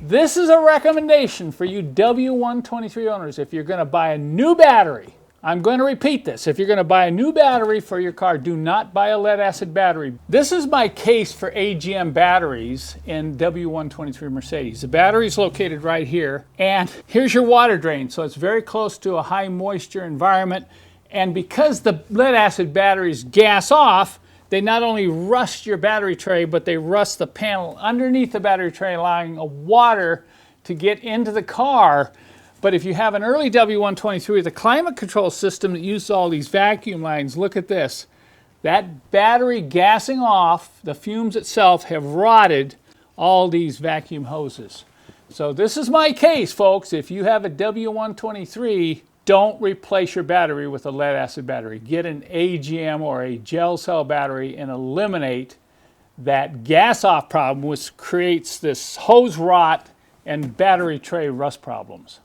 This is a recommendation for you W123 owners. If you're going to buy a new battery, I'm going to repeat this. If you're going to buy a new battery for your car, do not buy a lead acid battery. This is my case for AGM batteries in W123 Mercedes. The battery is located right here, and here's your water drain. So it's very close to a high moisture environment. And because the lead acid batteries gas off, they not only rust your battery tray, but they rust the panel underneath the battery tray, allowing water to get into the car. But if you have an early W123 with a climate control system that uses all these vacuum lines, look at this. That battery gassing off, the fumes itself have rotted all these vacuum hoses. So this is my case, folks. If you have a W123, don't replace your battery with a lead acid battery. Get an AGM or a gel cell battery and eliminate that gas off problem, which creates this hose rot and battery tray rust problems.